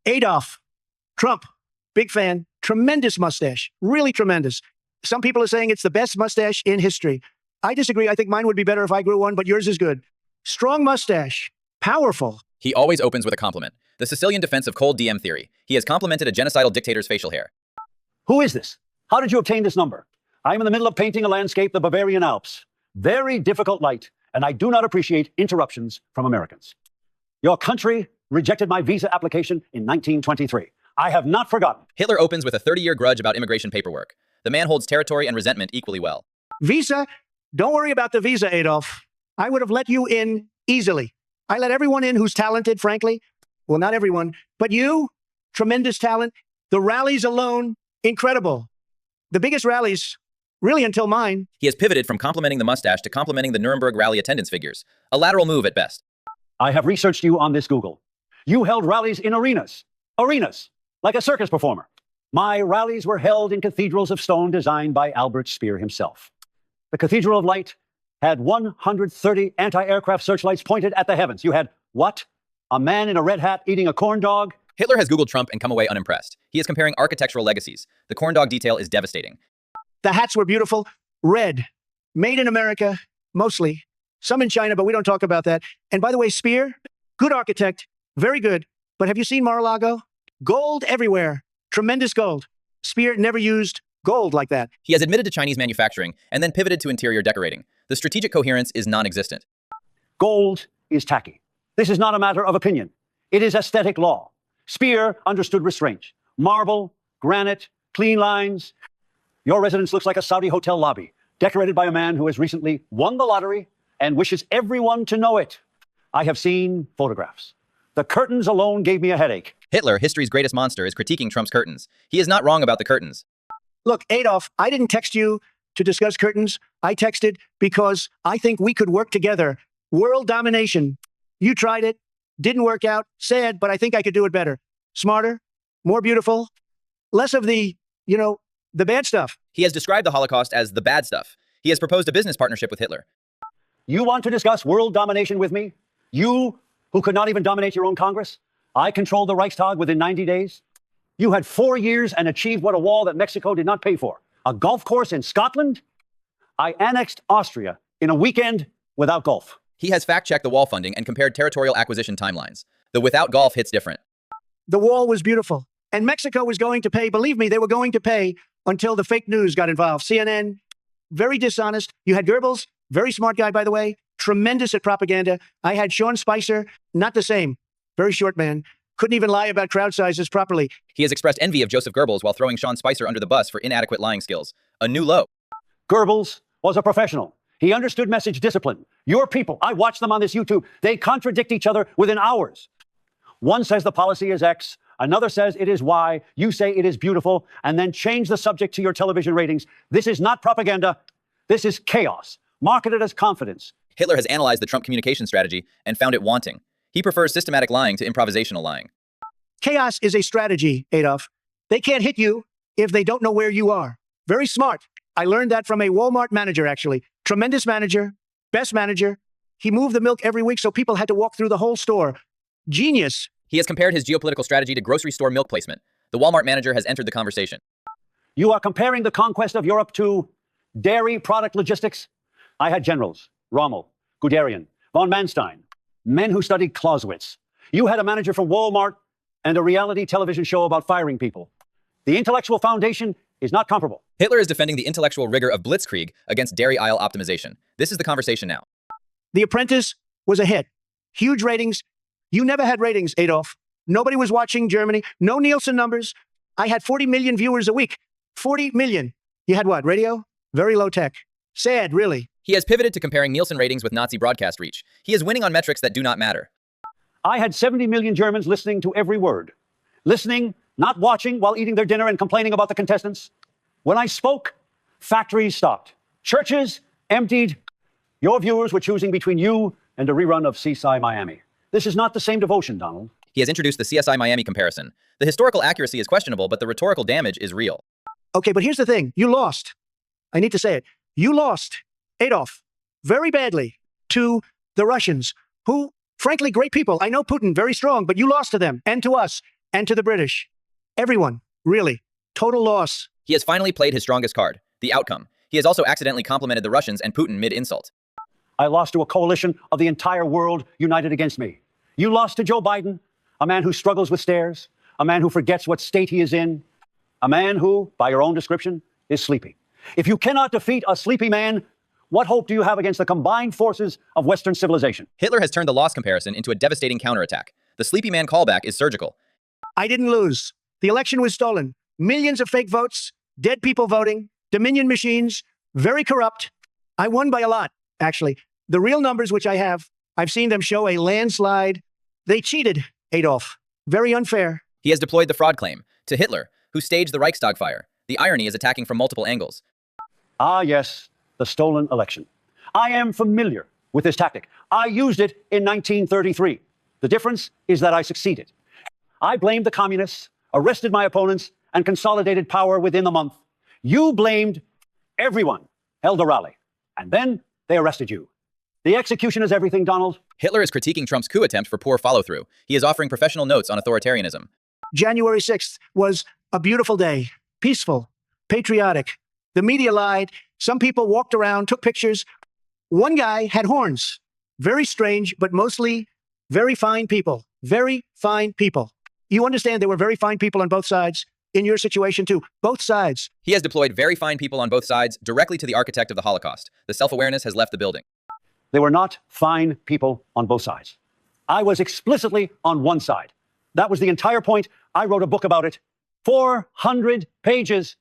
Adolf. Trump. Big fan. Tremendous mustache. Really tremendous. Some people are saying it's the best mustache in history. I disagree. I think mine would be better if I grew one, but yours is good. Strong mustache. Powerful. He always opens with a compliment. The Sicilian defense of cold DM theory. He has complimented a genocidal dictator's facial hair. Who is this? How did you obtain this number? I am in the middle of painting a landscape, the Bavarian Alps. Very difficult light, and I do not appreciate interruptions from Americans. Your country rejected my visa application in 1923. I have not forgotten. Hitler opens with a 30-year grudge about immigration paperwork. The man holds territory and resentment equally well. Visa? Don't worry about the visa, Adolf. I would have let you in easily. I let everyone in who's talented, frankly. Well, not everyone, but you, tremendous talent. The rallies alone, incredible. The biggest rallies, really until mine. He has pivoted from complimenting the mustache to complimenting the Nuremberg rally attendance figures. A lateral move at best. I have researched you on this Google. You held rallies in arenas. Arenas, like a circus performer. My rallies were held in cathedrals of stone designed by Albert Speer himself. The Cathedral of Light had 130 anti-aircraft searchlights pointed at the heavens. You had what? A man in a red hat eating a corn dog? Hitler has Googled Trump and come away unimpressed. He is comparing architectural legacies. The corn dog detail is devastating. The hats were beautiful. Red. Made in America, mostly. Some in China, but we don't talk about that. And by the way, Speer, good architect, very good. But have you seen Mar-a-Lago? Gold everywhere. Tremendous gold. Speer never used gold like that. He has admitted to Chinese manufacturing and then pivoted to interior decorating. The strategic coherence is non-existent. Gold is tacky. This is not a matter of opinion. It is aesthetic law. Speer understood restraint. Marble, granite, clean lines. Your residence looks like a Saudi hotel lobby, decorated by a man who has recently won the lottery and wishes everyone to know it. I have seen photographs. The curtains alone gave me a headache. Hitler, history's greatest monster, is critiquing Trump's curtains. He is not wrong about the curtains. Look, Adolf, I didn't text you to discuss curtains. I texted because I think we could work together. World domination. You tried it. Didn't work out. Sad, but I think I could do it better. Smarter, more beautiful, less of the bad stuff. He has described the Holocaust as the bad stuff. He has proposed a business partnership with Hitler. You want to discuss world domination with me? You, who could not even dominate your own Congress? I controlled the Reichstag within 90 days. You had 4 years and achieved what a wall that Mexico did not pay for. A golf course in Scotland? I annexed Austria in a weekend without golf. He has fact-checked the wall funding and compared territorial acquisition timelines. The without golf hits different. The wall was beautiful. And Mexico was going to pay, believe me, they were going to pay until the fake news got involved. CNN, very dishonest. You had Goebbels, very smart guy, by the way, tremendous at propaganda. I had Sean Spicer, not the same. Very short man. Couldn't even lie about crowd sizes properly. He has expressed envy of Joseph Goebbels while throwing Sean Spicer under the bus for inadequate lying skills. A new low. Goebbels was a professional. He understood message discipline. Your people, I watch them on this YouTube, they contradict each other within hours. One says the policy is X, another says it is Y, you say it is beautiful, and then change the subject to your television ratings. This is not propaganda. This is chaos, marketed as confidence. Hitler has analyzed the Trump communication strategy and found it wanting. He prefers systematic lying to improvisational lying. Chaos is a strategy, Adolf. They can't hit you if they don't know where you are. Very smart. I learned that from a Walmart manager, actually. Tremendous manager, best manager. He moved the milk every week so people had to walk through the whole store. Genius. He has compared his geopolitical strategy to grocery store milk placement. The Walmart manager has entered the conversation. You are comparing the conquest of Europe to dairy product logistics? I had generals, Rommel, Guderian, von Manstein, men who studied Clausewitz. You had a manager from Walmart and a reality television show about firing people. The intellectual foundation is not comparable. Hitler is defending the intellectual rigor of blitzkrieg against dairy aisle optimization. This is the conversation now. The Apprentice was a hit. Huge ratings. You never had ratings, Adolf. Nobody was watching Germany. No Nielsen numbers. I had 40 million viewers a week. 40 million. You had what, radio? Very low tech. Sad, really. He has pivoted to comparing Nielsen ratings with Nazi broadcast reach. He is winning on metrics that do not matter. I had 70 million Germans listening to every word. Listening, not watching while eating their dinner and complaining about the contestants. When I spoke, factories stopped. Churches emptied. Your viewers were choosing between you and a rerun of CSI Miami. This is not the same devotion, Donald. He has introduced the CSI Miami comparison. The historical accuracy is questionable, but the rhetorical damage is real. Okay, but here's the thing. You lost. I need to say it. You lost, Adolf, very badly to the Russians, who, frankly, great people. I know Putin, very strong, but you lost to them and to us. and to the British. Everyone, really. Total loss. He has finally played his strongest card, the outcome. He has also accidentally complimented the Russians and Putin mid-insult. I lost to a coalition of the entire world united against me. You lost to Joe Biden, a man who struggles with stares, a man who forgets what state he is in, a man who, by your own description, is sleepy. If you cannot defeat a sleepy man, what hope do you have against the combined forces of Western civilization? Hitler has turned the loss comparison into a devastating counterattack. The sleepy man callback is surgical. I didn't lose. The election was stolen. Millions of fake votes, dead people voting, Dominion machines, very corrupt. I won by a lot, actually. The real numbers, which I have, I've seen them show a landslide. They cheated, Adolf. Very unfair. He has deployed the fraud claim to Hitler, who staged the Reichstag fire. The irony is attacking from multiple angles. Ah, yes, the stolen election. I am familiar with this tactic. I used it in 1933. The difference is that I succeeded. I blamed the communists, arrested my opponents, and consolidated power within the month. You blamed everyone, held a rally, and then they arrested you. The execution is everything, Donald. Hitler is critiquing Trump's coup attempt for poor follow-through. He is offering professional notes on authoritarianism. January 6th was a beautiful day, peaceful, patriotic. The media lied. Some people walked around, took pictures. One guy had horns. Very strange, but mostly very fine people. Very fine people. You understand there were very fine people on both sides. In your situation, too. Both sides. He has deployed very fine people on both sides directly to the architect of the Holocaust. The self-awareness has left the building. They were not fine people on both sides. I was explicitly on one side. That was the entire point. I wrote a book about it. 400 pages.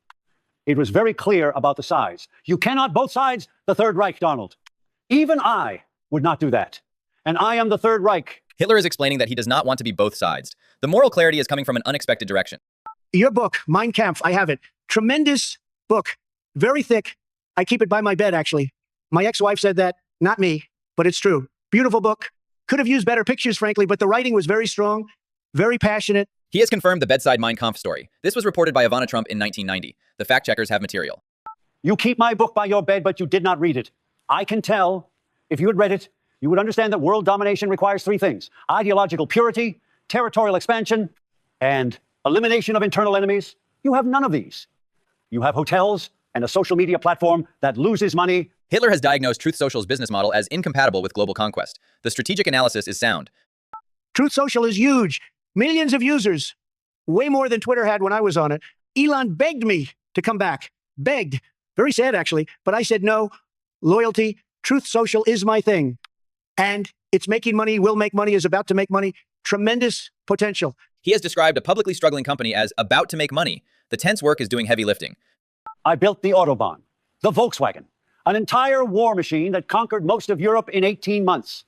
It was very clear about the sides. You cannot both sides the Third Reich, Donald. Even I would not do that. And I am the Third Reich. Hitler is explaining that he does not want to be both sides. The moral clarity is coming from an unexpected direction. Your book, Mein Kampf, I have it. Tremendous book. Very thick. I keep it by my bed, actually. My ex-wife said that. Not me, but it's true. Beautiful book. Could have used better pictures, frankly, but the writing was very strong, very passionate. He has confirmed the bedside Mein Kampf story. This was reported by Ivana Trump in 1990. The fact-checkers have material. You keep my book by your bed, but you did not read it. I can tell. If you had read it, you would understand that world domination requires three things: ideological purity, territorial expansion, and elimination of internal enemies. You have none of these. You have hotels and a social media platform that loses money. Hitler has diagnosed Truth Social's business model as incompatible with global conquest. The strategic analysis is sound. Truth Social is huge. Millions of users. Way more than Twitter had when I was on it. Elon begged me to come back. Begged. Very sad, actually. But I said no. Loyalty. Truth Social is my thing. And it's making money, will make money, is about to make money. Tremendous potential. He has described a publicly struggling company as about to make money. The tense work is doing heavy lifting. I built the Autobahn, the Volkswagen, an entire war machine that conquered most of Europe in 18 months.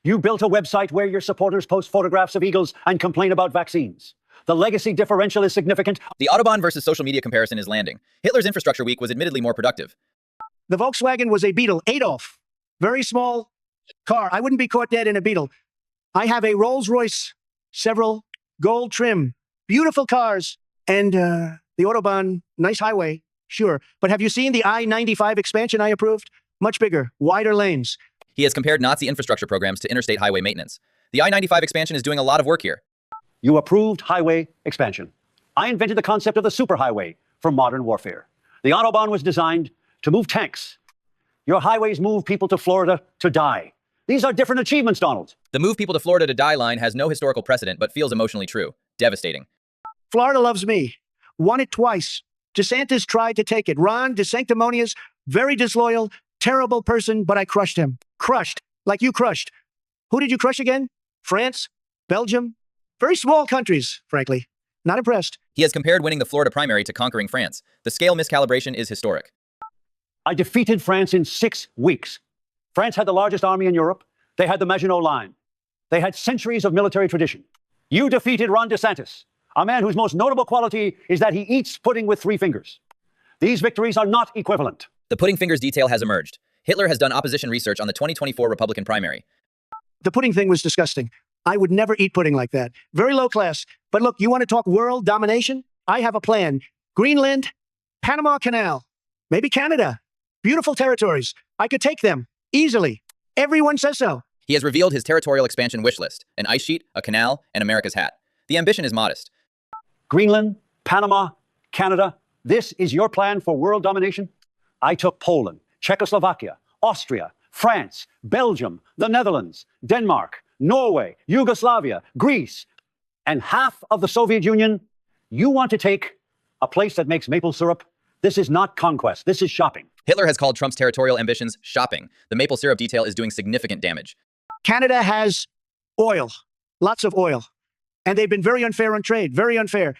You built a website where your supporters post photographs of eagles and complain about vaccines. The legacy differential is significant. The Autobahn versus social media comparison is landing. Hitler's infrastructure week was admittedly more productive. The Volkswagen was a Beetle. Adolf. Very small car. I wouldn't be caught dead in a Beetle. I have a Rolls Royce, several gold trim, beautiful cars, and the Autobahn, nice highway, sure. But have you seen the I-95 expansion I approved? Much bigger, wider lanes. He has compared Nazi infrastructure programs to interstate highway maintenance. The I-95 expansion is doing a lot of work here. You approved highway expansion. I invented the concept of the superhighway for modern warfare. The Autobahn was designed to move tanks. Your highways move people to Florida to die. These are different achievements, Donald. The move people to Florida to die line has no historical precedent, but feels emotionally true. Devastating. Florida loves me. Won it twice. DeSantis tried to take it. Ron DeSanctimonious, very disloyal, terrible person, but I crushed him. Crushed, like you crushed. Who did you crush again? France? Belgium? Very small countries, frankly. Not impressed. He has compared winning the Florida primary to conquering France. The scale miscalibration is historic. I defeated France in 6 weeks. France had the largest army in Europe. They had the Maginot Line. They had centuries of military tradition. You defeated Ron DeSantis, a man whose most notable quality is that he eats pudding with 3 fingers. These victories are not equivalent. The pudding fingers detail has emerged. Hitler has done opposition research on the 2024 Republican primary. The pudding thing was disgusting. I would never eat pudding like that. Very low class. But look, you want to talk world domination? I have a plan. Greenland, Panama Canal, maybe Canada. Beautiful territories. I could take them easily. Everyone says so. He has revealed his territorial expansion wish list: an ice sheet, a canal, and America's hat. The ambition is modest. Greenland, Panama, Canada. This is your plan for world domination? I took Poland, Czechoslovakia, Austria, France, Belgium, the Netherlands, Denmark, Norway, Yugoslavia, Greece, and half of the Soviet Union. You want to take a place that makes maple syrup? This is not conquest. This is shopping. Hitler has called Trump's territorial ambitions shopping. The maple syrup detail is doing significant damage. Canada has oil, lots of oil. And they've been very unfair on trade, very unfair.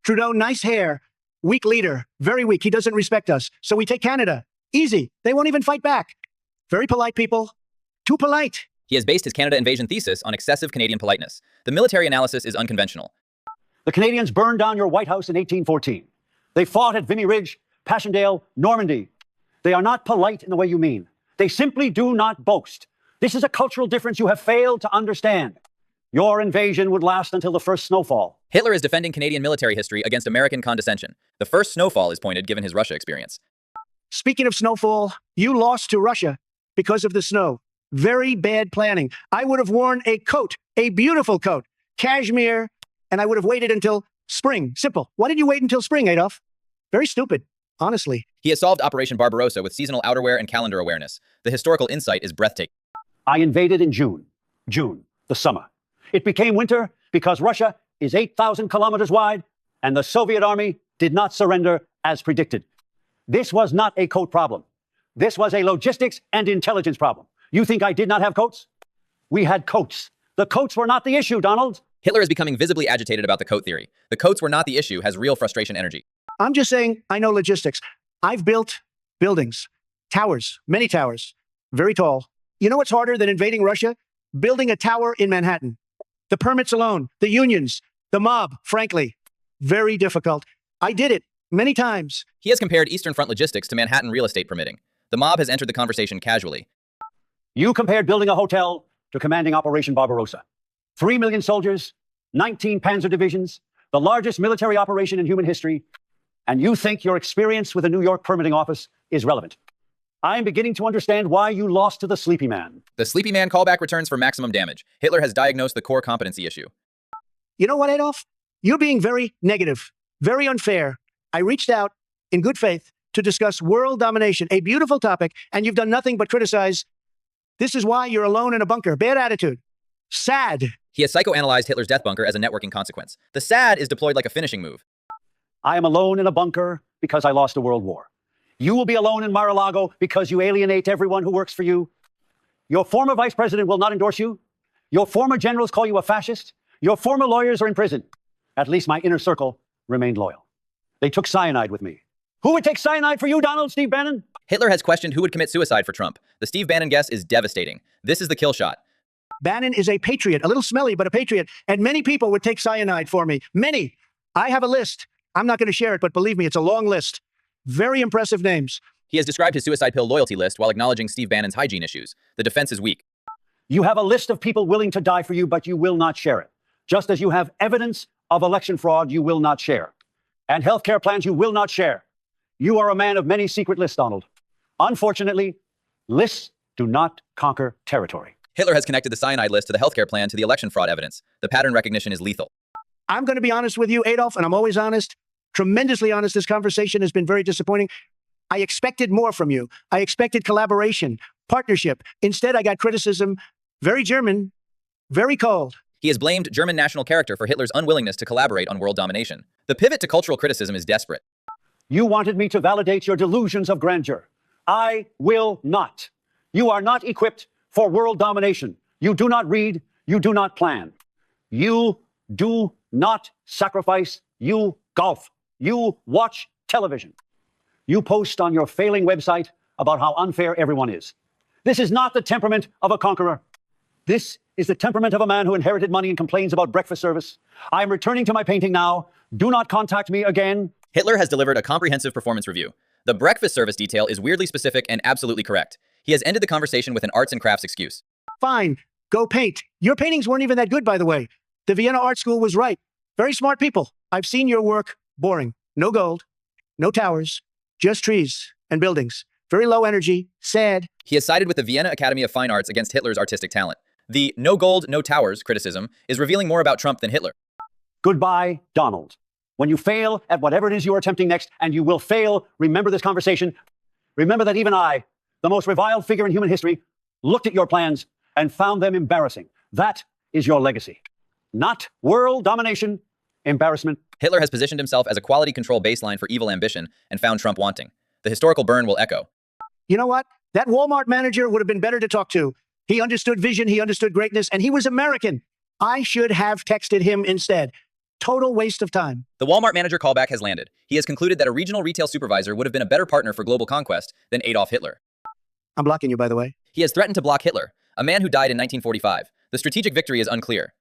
Trudeau, nice hair, weak leader, very weak. He doesn't respect us. So we take Canada. Easy. They won't even fight back. Very polite people. Too polite. He has based his Canada invasion thesis on excessive Canadian politeness. The military analysis is unconventional. The Canadians burned down your White House in 1814. They fought at Vimy Ridge, Passchendaele, Normandy. They are not polite in the way you mean. They simply do not boast. This is a cultural difference you have failed to understand. Your invasion would last until the first snowfall. Hitler is defending Canadian military history against American condescension. The first snowfall is pointed given his Russia experience. Speaking of snowfall, you lost to Russia because of the snow. Very bad planning. I would have worn a coat, a beautiful coat, cashmere, and I would have waited until spring. Simple. Why did you wait until spring, Adolf? Very stupid, honestly. He has solved Operation Barbarossa with seasonal outerwear and calendar awareness. The historical insight is breathtaking. I invaded in June, the summer. It became winter because Russia is 8,000 kilometers wide and the Soviet army did not surrender as predicted. This was not a coat problem. This was a logistics and intelligence problem. You think I did not have coats? We had coats. The coats were not the issue, Donald. Hitler is becoming visibly agitated about the coat theory. The coats were not the issue has real frustration energy. I'm just saying I know logistics. I've built buildings, towers, many towers, very tall. You know what's harder than invading Russia? Building a tower in Manhattan. The permits alone, the unions, the mob, frankly, very difficult. I did it many times. He has compared Eastern Front logistics to Manhattan real estate permitting. The mob has entered the conversation casually. You compared building a hotel to commanding Operation Barbarossa. 3 million soldiers, 19 panzer divisions, the largest military operation in human history, and you think your experience with the New York permitting office is relevant. I am beginning to understand why you lost to the sleepy man. The sleepy man callback returns for maximum damage. Hitler has diagnosed the core competency issue. You know what, Adolf? You're being very negative, very unfair. I reached out in good faith to discuss world domination, a beautiful topic, and you've done nothing but criticize. This is why you're alone in a bunker. Bad attitude. Sad. He has psychoanalyzed Hitler's death bunker as a networking consequence. The sad is deployed like a finishing move. I am alone in a bunker because I lost a world war. You will be alone in Mar-a-Lago because you alienate everyone who works for you. Your former vice president will not endorse you. Your former generals call you a fascist. Your former lawyers are in prison. At least my inner circle remained loyal. They took cyanide with me. Who would take cyanide for you, Donald, Steve Bannon? Hitler has questioned who would commit suicide for Trump. The Steve Bannon guess is devastating. This is the kill shot. Bannon is a patriot, a little smelly, but a patriot. And many people would take cyanide for me. Many. I have a list. I'm not going to share it, but believe me, it's a long list. Very impressive names. He has described his suicide pill loyalty list while acknowledging Steve Bannon's hygiene issues. The defense is weak. You have a list of people willing to die for you, but you will not share it. Just as you have evidence of election fraud you will not share. And healthcare plans you will not share. You are a man of many secret lists, Donald. Unfortunately, lists do not conquer territory. Hitler has connected the cyanide list to the healthcare plan to the election fraud evidence. The pattern recognition is lethal. I'm going to be honest with you, Adolf, and I'm always honest. Tremendously honest. This conversation has been very disappointing. I expected more from you. I expected collaboration, partnership. Instead, I got criticism. Very German, very cold. He has blamed German national character for Hitler's unwillingness to collaborate on world domination. The pivot to cultural criticism is desperate. You wanted me to validate your delusions of grandeur. I will not. You are not equipped for world domination. You do not read. You do not plan. You do not sacrifice. You golf. You watch television. You post on your failing website about how unfair everyone is. This is not the temperament of a conqueror. This is the temperament of a man who inherited money and complains about breakfast service. I am returning to my painting now. Do not contact me again. Hitler has delivered a comprehensive performance review. The breakfast service detail is weirdly specific and absolutely correct. He has ended the conversation with an arts and crafts excuse. Fine, go paint. Your paintings weren't even that good, by the way. The Vienna Art School was right. Very smart people. I've seen your work. Boring. No gold. No towers. Just trees and buildings. Very low energy. Sad. He has sided with the Vienna Academy of Fine Arts against Hitler's artistic talent. The no gold, no towers criticism is revealing more about Trump than Hitler. Goodbye, Donald. When you fail at whatever it is you are attempting next, and you will fail, remember this conversation. Remember that even I, the most reviled figure in human history, looked at your plans and found them embarrassing. That is your legacy. Not world domination, embarrassment. Hitler has positioned himself as a quality control baseline for evil ambition and found Trump wanting. The historical burn will echo. You know what? That Walmart manager would have been better to talk to. He understood vision, he understood greatness, and he was American. I should have texted him instead. Total waste of time. The Walmart manager callback has landed. He has concluded that a regional retail supervisor would have been a better partner for global conquest than Adolf Hitler. I'm blocking you, by the way. He has threatened to block Hitler, a man who died in 1945. The strategic victory is unclear.